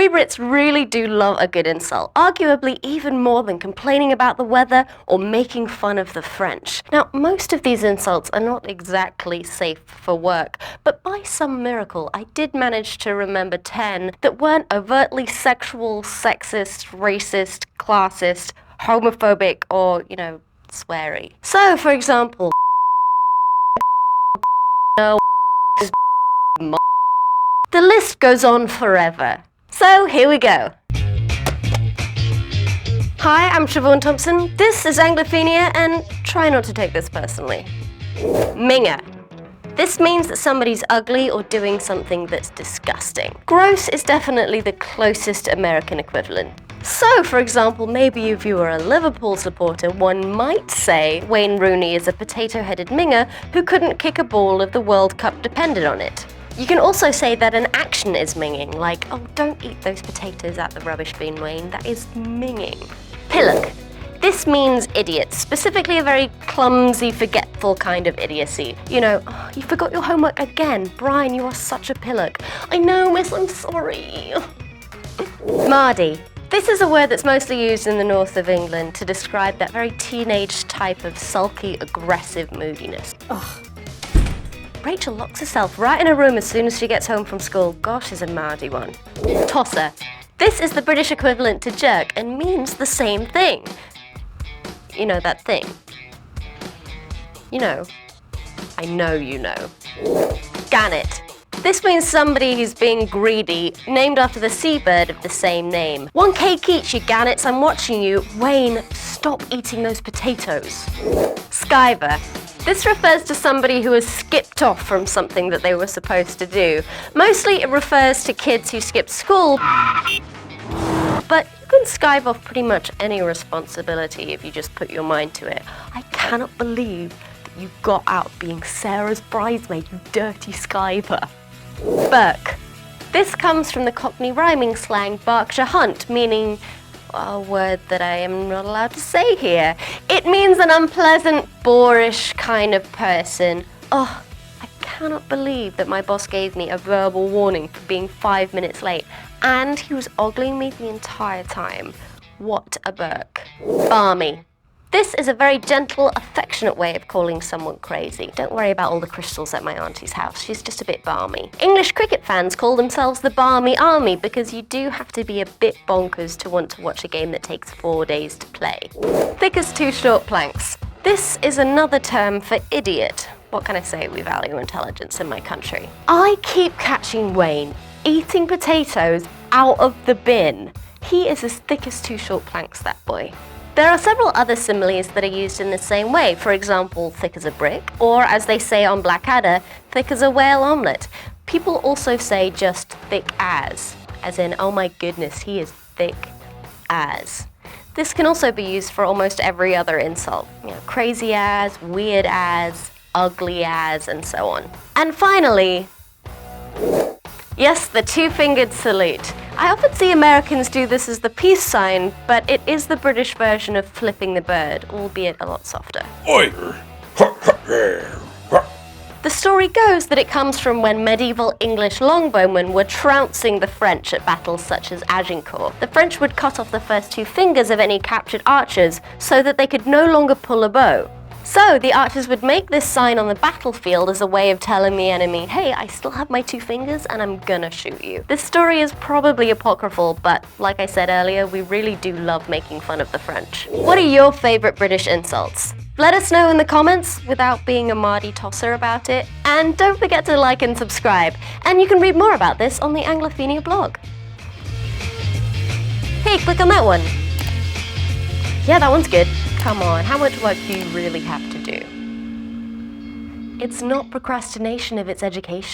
We Brits really do love a good insult, arguably even more than complaining about the weather or making fun of the French. Now, most of these insults are not exactly safe for work, but by some miracle, I did manage to remember 10 that weren't overtly sexual, sexist, racist, classist, homophobic, or, sweary. So, for example, the list goes on forever. So here we go. Hi, I'm Siobhan Thompson. This is Anglophenia, and try not to take this personally. Minger. This means that somebody's ugly or doing something that's disgusting. Gross is definitely the closest American equivalent. So, for example, maybe if you were a Liverpool supporter, one might say Wayne Rooney is a potato-headed minger who couldn't kick a ball if the World Cup depended on it. You can also say that an action is minging, like, oh, don't eat those potatoes at the rubbish bin, Wayne, that is minging. Pillock. This means idiot, specifically a very clumsy, forgetful kind of idiocy. Oh, you forgot your homework again. Brian, you are such a pillock. I know, miss, I'm sorry. Mardy. This is a word that's mostly used in the north of England to describe that very teenage type of sulky, aggressive moodiness. Ugh. Rachel locks herself right in her room as soon as she gets home from school. Gosh, is a Mardy one. Tosser. This is the British equivalent to jerk and means the same thing. You know that thing. I know you know. Gannet. This means somebody who's being greedy, named after the seabird of the same name. 1 cake each, you gannets, I'm watching you. Wayne, stop eating those potatoes. Skiver. This refers to somebody who has skipped off from something that they were supposed to do. Mostly it refers to kids who skip school, but you can skive off pretty much any responsibility if you just put your mind to it. I cannot believe that you got out being Sarah's bridesmaid, you dirty skiver. Berk. This comes from the Cockney rhyming slang Berkshire Hunt, meaning a word that I am not allowed to say here. It means an unpleasant, boorish kind of person. Oh, I cannot believe that my boss gave me a verbal warning for being 5 minutes late, and he was ogling me the entire time. What a Berk. Barmy. This is a very gentle, affectionate way of calling someone crazy. Don't worry about all the crystals at my auntie's house, she's just a bit balmy. English cricket fans call themselves the Barmy Army because you do have to be a bit bonkers to want to watch a game that takes 4 days to play. Thick as 2 short planks. This is another term for idiot. What can I say? We value intelligence in my country. I keep catching Wayne eating potatoes out of the bin. He is as thick as 2 short planks, that boy. There are several other similes that are used in the same way. For example, thick as a brick, or as they say on Blackadder, thick as a whale omelette. People also say just thick as in, oh my goodness, he is thick as. This can also be used for almost every other insult. Crazy as, weird as, ugly as, and so on. And finally, yes, the 2-fingered salute. I often see Americans do this as the peace sign, but it is the British version of flipping the bird, albeit a lot softer. Oi! The story goes that it comes from when medieval English longbowmen were trouncing the French at battles such as Agincourt. The French would cut off the first 2 fingers of any captured archers so that they could no longer pull a bow. So the archers would make this sign on the battlefield as a way of telling the enemy, hey, I still have my 2 fingers and I'm gonna shoot you. This story is probably apocryphal, but like I said earlier, we really do love making fun of the French. What are your favorite British insults? Let us know in the comments without being a Mardy tosser about it. And don't forget to like and subscribe. And you can read more about this on the Anglophenia blog. Hey, click on that one. Yeah, that one's good. Come on, how much work do you really have to do? It's not procrastination if it's education.